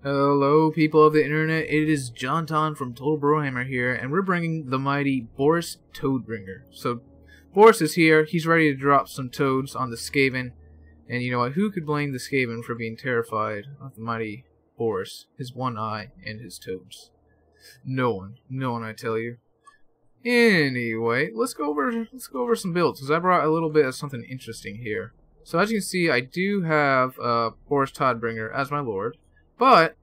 Hello people of the internet, it is John Ton from Brohammer here, and we're bringing the mighty Boris TOADBRINGER. So, Boris is here, he's ready to drop some toads on the Skaven, and you know what, who could blame the Skaven for being terrified of the mighty Boris, his one eye, and his toads? No one I tell you. Anyway, let's go over some builds, because I brought a little bit of something interesting here. So as you can see, I do have Boris TOADBRINGER as my lord. But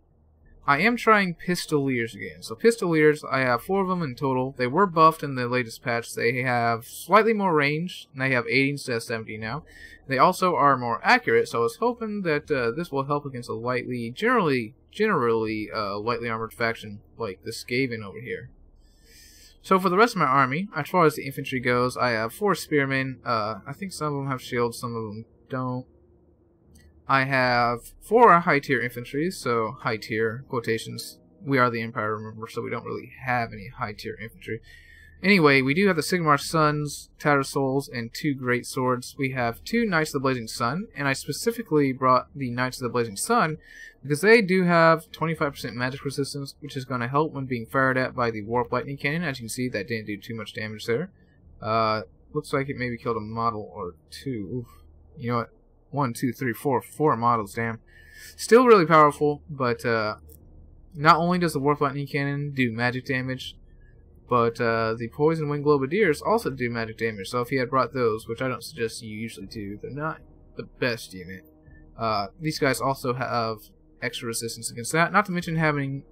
I am trying Pistoliers again. So Pistoliers, I have 4 of them in total. They were buffed in the latest patch. They have slightly more range, and they have 80 instead of 70 now. They also are more accurate, so I was hoping that this will help against a generally lightly armored faction like the Skaven over here. So for the rest of my army, as far as the infantry goes, I have 4 spearmen. I think some of them have shields, some of them don't. I have 4 high-tier infantry, so high-tier quotations. We are the Empire, remember, so we don't really have any high-tier infantry. Anyway, we do have the Sigmar Sons, Tattersouls, and 2 Great Swords. We have 2 Knights of the Blazing Sun, and I specifically brought the Knights of the Blazing Sun because they do have 25% magic resistance, which is going to help when being fired at by the Warp Lightning Cannon. As you can see, that didn't do too much damage there. Looks like it maybe killed a model or 2. Oof. You know what? 1, 2, 3, 4 models, damn. Still really powerful, but not only does the Warp Lightning Cannon do magic damage, but the Poison Wing Globadiers also do magic damage. So if he had brought those, which I don't suggest you usually do, they're not the best unit. These guys also have extra resistance against that, not to mention having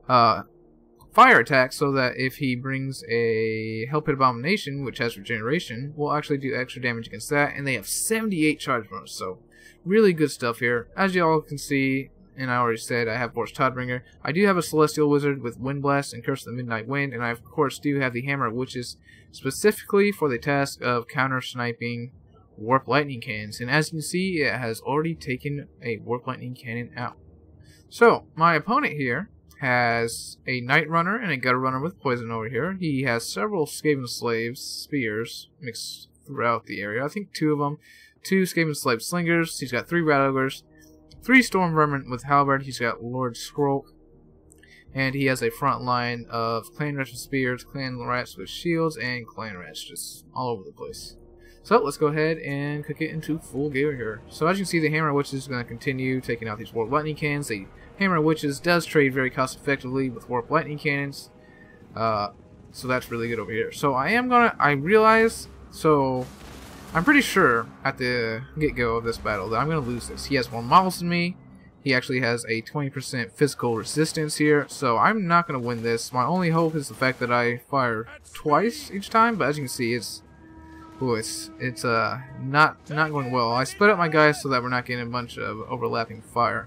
fire attack, so that if he brings a Hellpit Abomination, which has regeneration, will actually do extra damage against that, and they have 78 charge bonus, so really good stuff here. As you all can see, and I already said, I have Boris TOADBRINGER. I do have a Celestial Wizard with Wind Blast and Curse of the Midnight Wind, and I of course do have the Hammer of Witches, specifically for the task of counter-sniping Warp Lightning Cannons, and as you can see, it has already taken a Warp Lightning Cannon out. So, my opponent here has a Night Runner and a Gutter Runner with poison over here. He has several Skaven Slaves, spears, mixed throughout the area. I think 2 of them. 2 Skaven Slave Slingers. He's got 3 Rat Ogres. 3 Storm Vermin with Halberd. He's got Lord Skrolk. And he has a front line of Clan Rats with spears, Clan Rats with shields, and Clan Rats just all over the place. So let's go ahead and kick it into full gear here. So as you can see, the Hammer of Witches is going to continue taking out these Warp Lightning Cannons. The Hammer of Witches does trade very cost effectively with Warp Lightning Cannons. So that's really good over here. So I'm pretty sure at the get-go of this battle that I'm going to lose this. He has more models than me. He actually has a 20% physical resistance here, so I'm not going to win this. My only hope is the fact that I fire twice each time, but as you can see, it's not going well. I split up my guys so that we're not getting a bunch of overlapping fire.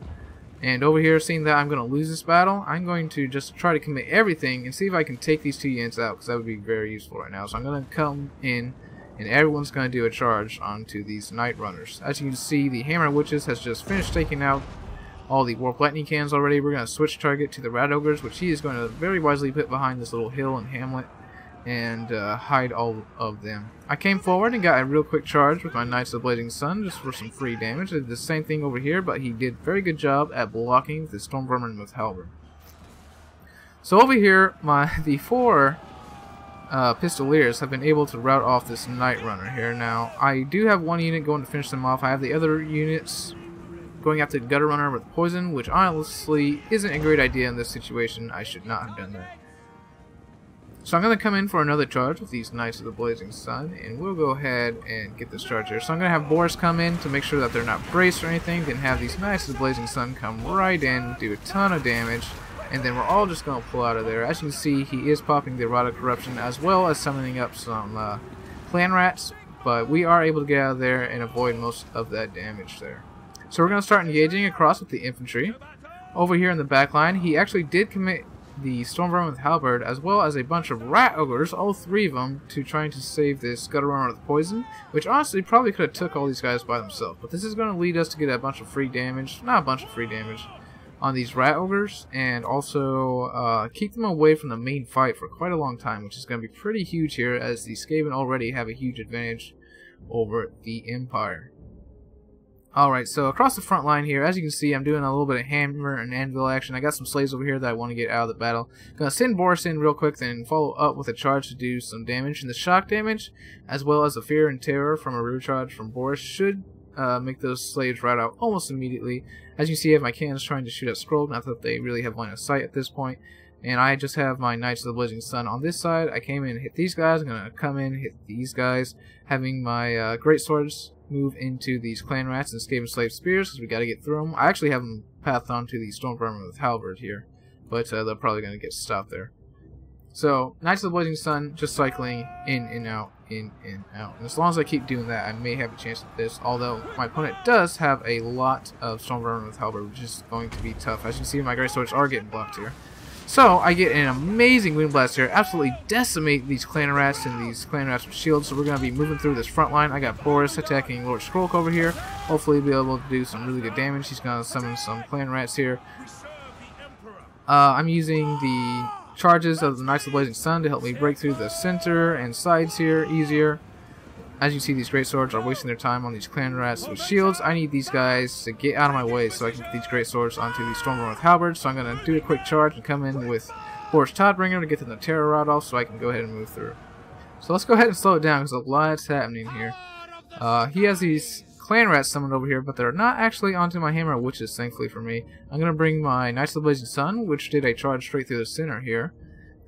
And over here, seeing that I'm going to lose this battle, I'm going to just try to commit everything and see if I can take these 2 units out, because that would be very useful right now. So I'm going to come in, and everyone's going to do a charge onto these Night Runners. As you can see, the Hammer of Witches has just finished taking out all the Warp Lightning Cannons already. We're going to switch target to the Rat Ogres, which he is going to very wisely put behind this little hill and hamlet and hide all of them. I came forward and got a real quick charge with my Knights of the Blazing Sun just for some free damage. I did the same thing over here, but he did a very good job at blocking the Storm Vermin with Halberd. So over here, the 4 Pistoliers have been able to rout off this Night Runner here. Now, I do have 1 unit going to finish them off. I have the other units going after the Gutter Runner with poison, which honestly isn't a great idea in this situation. I should not have done that. So I'm going to come in for another charge with these Knights of the Blazing Sun, and we'll go ahead and get this charge here. So I'm going to have Boris come in to make sure that they're not braced or anything, then have these Knights of the Blazing Sun come right in, do a ton of damage, and then we're all just going to pull out of there. As you can see, he is popping the Erotic Corruption as well as summoning up some Clan Rats, but we are able to get out of there and avoid most of that damage there. So we're going to start engaging across with the infantry. Over here in the back line, he actually did commit the Storm Vermin with Halberd, as well as a bunch of Rat Ogres, all 3 of them, to trying to save this Gutter Runner with poison, which honestly probably could have took all these guys by themselves. But this is going to lead us to get a bunch of free damage, not a bunch of free damage, on these Rat Ogres, and also keep them away from the main fight for quite a long time, which is going to be pretty huge here, as the Skaven already have a huge advantage over the Empire. Alright, so across the front line here, as you can see, I'm doing a little bit of hammer and anvil action. I got some slaves over here that I want to get out of the battle. Gonna send Boris in real quick, then follow up with a charge to do some damage. And the shock damage, as well as the fear and terror from a rear charge from Boris, should make those slaves ride out almost immediately. As you see, I have my cannons trying to shoot at Skrull, not that they really have line of sight at this point. And I just have my Knights of the Blazing Sun on this side. I came in and hit these guys. I'm gonna come in, hit these guys, having my great swords move into these clan rats and Skaven slave spears, because we got to get through them. I actually have them pathed onto the Stormbringer with halberd here, but they're probably going to get stopped there. So, Knights of the Blazing Sun, just cycling in and out, in and out. And as long as I keep doing that, I may have a chance at this, although my opponent does have a lot of Stormbringer with halberd, which is going to be tough. As you can see, my great swords are getting blocked here. So, I get an amazing wind blast here, absolutely decimate these clan rats and these clan rats with shields. So we're going to be moving through this front line. I got Boris attacking Lord Skrull over here. Hopefully he'll be able to do some really good damage. He's going to summon some clan rats here. I'm using the charges of the Knights of the Blazing Sun to help me break through the center and sides here easier. As you see, these great swords are wasting their time on these clan rats with shields. I need these guys to get out of my way so I can get these great swords onto the Stormbringer with halberds. So I'm going to do a quick charge and come in with Boris TOADBRINGER to get the terror rod off so I can go ahead and move through. So let's go ahead and slow it down because a lot's happening here. He has these clan rats summoned over here, but they're not actually onto my hammer witches, thankfully for me. I'm going to bring my Knights of the Blazing Sun, which did a charge straight through the center here.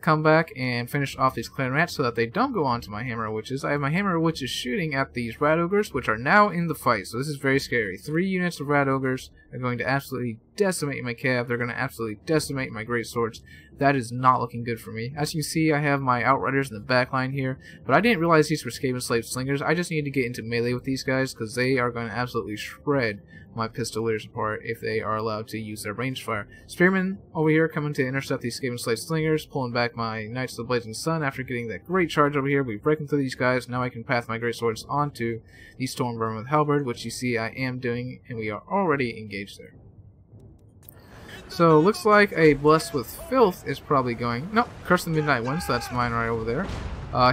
Come back and finish off these clan rats so that they don't go on to my hammer witches. I have my hammer witches shooting at these rat ogres, which are now in the fight, so this is very scary. 3 units of rat ogres are going to absolutely decimate my cav. They're going to absolutely decimate my great swords. That is not looking good for me. As you can see, I have my outriders in the back line here, but I didn't realize these were Skaven slave slingers. I just need to get into melee with these guys because they are going to absolutely shred my pistoliers apart if they are allowed to use their range fire. Spearmen over here coming to intercept these Skaven slave slingers, pulling back my Knights of the Blazing Sun after getting that great charge over here. We break through these guys. Now I can path my great swords onto the Stormbringer with halberd, which you see I am doing, and we are already engaged there. So looks like a Blessed with Filth is probably going. Nope, Curse the Midnight Wind, so that's mine right over there.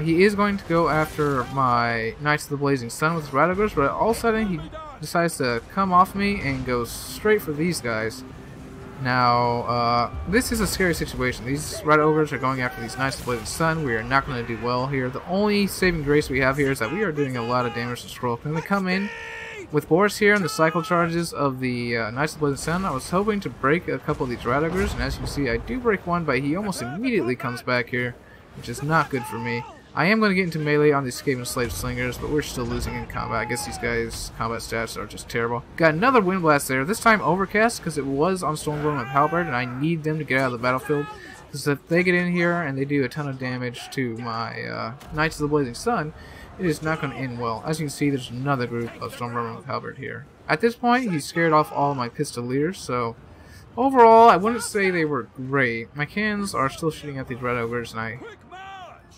He is going to go after my Knights of the Blazing Sun with his rat ogres, but all of a sudden he decides to come off me and go straight for these guys. Now, this is a scary situation. These rat ogres are going after these Knights of the Blazing Sun. We are not going to do well here. The only saving grace we have here is that we are doing a lot of damage to Skrull. Can they come in with Boris here and the cycle charges of the Knights of the Blazing Sun? I was hoping to break a couple of these rat ogres, and as you can see, I do break one, but he almost immediately comes back here, which is not good for me. I am going to get into melee on these Skaven slave slingers, but we're still losing in combat. I guess these guys' combat stats are just terrible. Got another wind blast there, this time overcast because it was on Stormbringer with halberd, and I need them to get out of the battlefield. Because if they get in here and they do a ton of damage to my Knights of the Blazing Sun, it is not going to end well. As you can see, there's another group of Stormbringer with halberd here. At this point, he scared off all of my pistoliers, so overall, I wouldn't say they were great. My cannons are still shooting at these red ogres, and I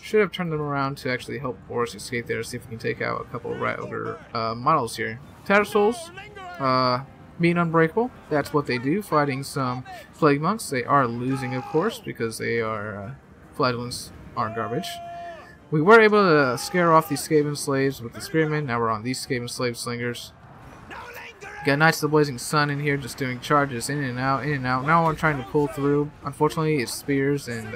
should have turned them around to actually help Boris escape there, see if we can take out a couple of rat ogre models here. Tattersouls, being unbreakable, that's what they do, fighting some plague monks. They are losing, of course, because they are flatulence are garbage. We were able to scare off these Skaven slaves with the spearmen. Now we're on these Skaven slave slingers. Got Knights of the Blazing Sun in here just doing charges in and out, in and out. Now I'm trying to pull through. Unfortunately, it's spears and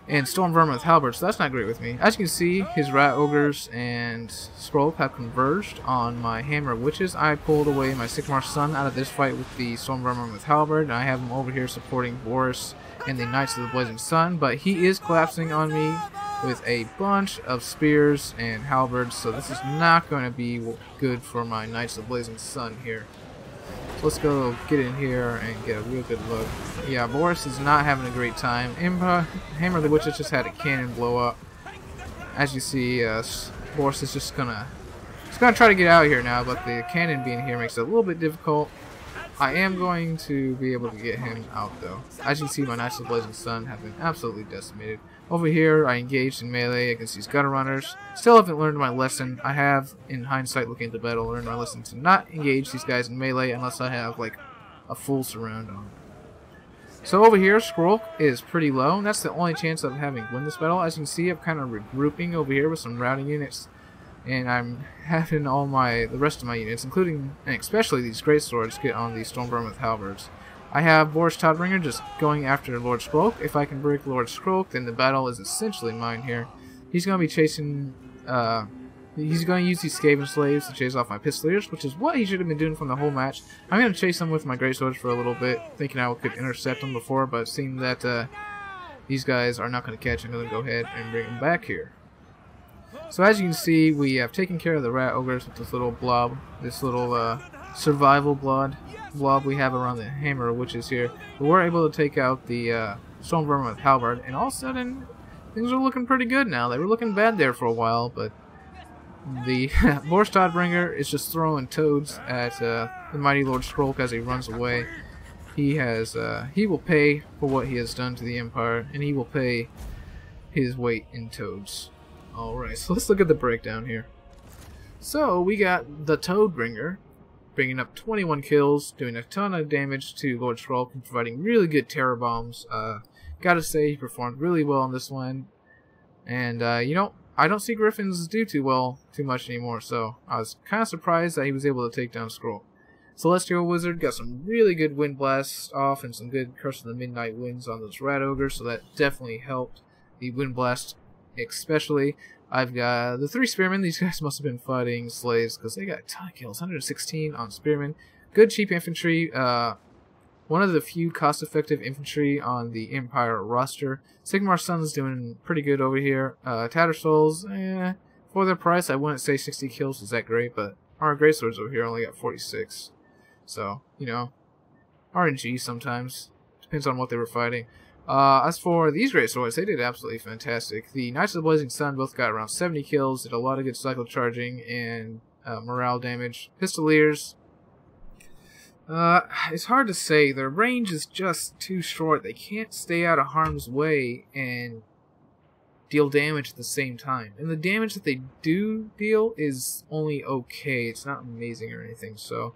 Stormbringer with halberds, so that's not great with me. As you can see, his rat ogres and Skrull have converged on my hammer witches. I pulled away my Sigmar's son out of this fight with the Stormbringer with halberd, and I have him over here supporting Boris and the Knights of the Blazing Sun, but he is collapsing on me with a bunch of spears and halberds, so this is not going to be good for my Knights of the Blazing Sun here. So let's go get in here and get a real good look. Yeah, Boris is not having a great time. Hammer of the Witches just had a cannon blow up. As you see, Boris is just gonna try to get out of here now, but the cannon being here makes it a little bit difficult. I am going to be able to get him out though. As you can see, my Knights of the Blazing Sun have been absolutely decimated. Over here, I engaged in melee against these gutter runners. Still haven't learned my lesson. I have, in hindsight, looking at the battle, learned my lesson to not engage these guys in melee unless I have like a full surround on. So over here, Skrull is pretty low, and that's the only chance of having win this battle. As you can see, I'm kind of regrouping over here with some routing units and I'm having the rest of my units, including and especially these great swords, get on these Stormburn with halberds. I have Boris TOADBRINGER just going after Lord Skrulk. If I can break Lord Skrulk, then the battle is essentially mine here. He's going to be chasing, he's going to use these Skaven slaves to chase off my Pistoliers, which is what he should have been doing from the whole match. I'm going to chase him with my greatswords for a little bit, thinking I could intercept him before, but seeing that these guys are not going to catch, I'm going to go ahead and bring him back here. So as you can see, we have taken care of the rat ogres with this little blob, this little survival blob we have around the hammer witches here. But we're able to take out the Stormburn with halberd, and all of a sudden things are looking pretty good now. They were looking bad there for a while, but the Boris TOADBRINGER is just throwing toads at the mighty Lord Skrulk as he runs away. He will pay for what he has done to the Empire, and he will pay his weight in toads. Alright, so let's look at the breakdown here. So we got the TOADBRINGER bringing up 21 kills, doing a ton of damage to Lord Skrulk, and providing really good terror bombs. Gotta say, he performed really well on this one. And, you know, I don't see Griffins do too much anymore, so I was kind of surprised that he was able to take down Skrulk. Celestial Wizard got some really good wind blasts off and some good Curse of the Midnight Winds on those rat ogres, so that definitely helped the wind blast especially. I've got the 3 spearmen. These guys must have been fighting slaves because they got a ton of kills. 116 on spearmen. Good cheap infantry. One of the few cost-effective infantry on the Empire roster. Sigmar's Son's doing pretty good over here. Tattersouls, for their price, I wouldn't say 60 kills is that great, but our greatswords over here only got 46. So, you know, RNG sometimes. Depends on what they were fighting. As for these greatswords, they did absolutely fantastic. The Knights of the Blazing Sun both got around 70 kills, did a lot of good cycle charging and morale damage. Pistoliers, it's hard to say. Their range is just too short. They can't stay out of harm's way and deal damage at the same time. And the damage that they do deal is only okay. It's not amazing or anything. So,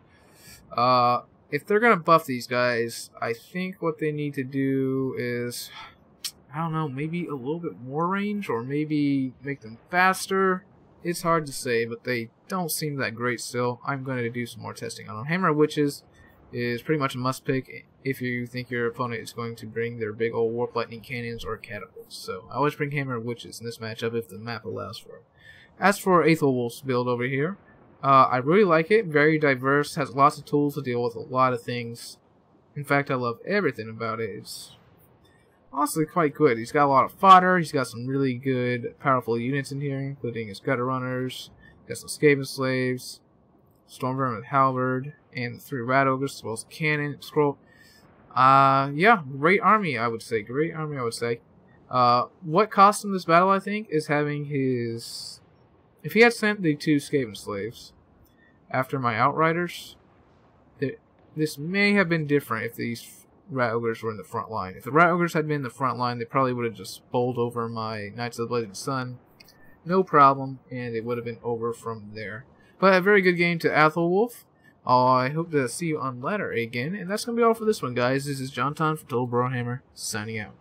if they're going to buff these guys, I think what they need to do is, I don't know, maybe a little bit more range, or maybe make them faster. It's hard to say, but they don't seem that great still. I'm going to do some more testing on them. Hammer Witches is pretty much a must pick if you think your opponent is going to bring their big old Warp Lightning Cannons or Catapults. So I always bring Hammer Witches in this matchup if the map allows for it. As for Aethelwolf's build over here, I really like it. Very diverse, has lots of tools to deal with a lot of things. In fact, I love everything about it. It's honestly quite good. He's got a lot of fodder. He's got some really good, powerful units in here, including his Gutter Runners. Got some Skaven Slaves, Stormburn with halberd, and the 3 rat ogres, as well as cannon, scroll. Yeah, great army, I would say. Great army, I would say. What cost him this battle, I think, is having his... If he had sent the 2 Skaven slaves after my Outriders, this may have been different if these rat ogres were in the front line. If the rat ogres had been in the front line, they probably would have just bowled over my Knights of the Blazing Sun. No problem, and it would have been over from there. But a very good game to Aethelwolf. I hope to see you on ladder again, and that's going to be all for this one, guys. This is John Ton from Brohammer, signing out.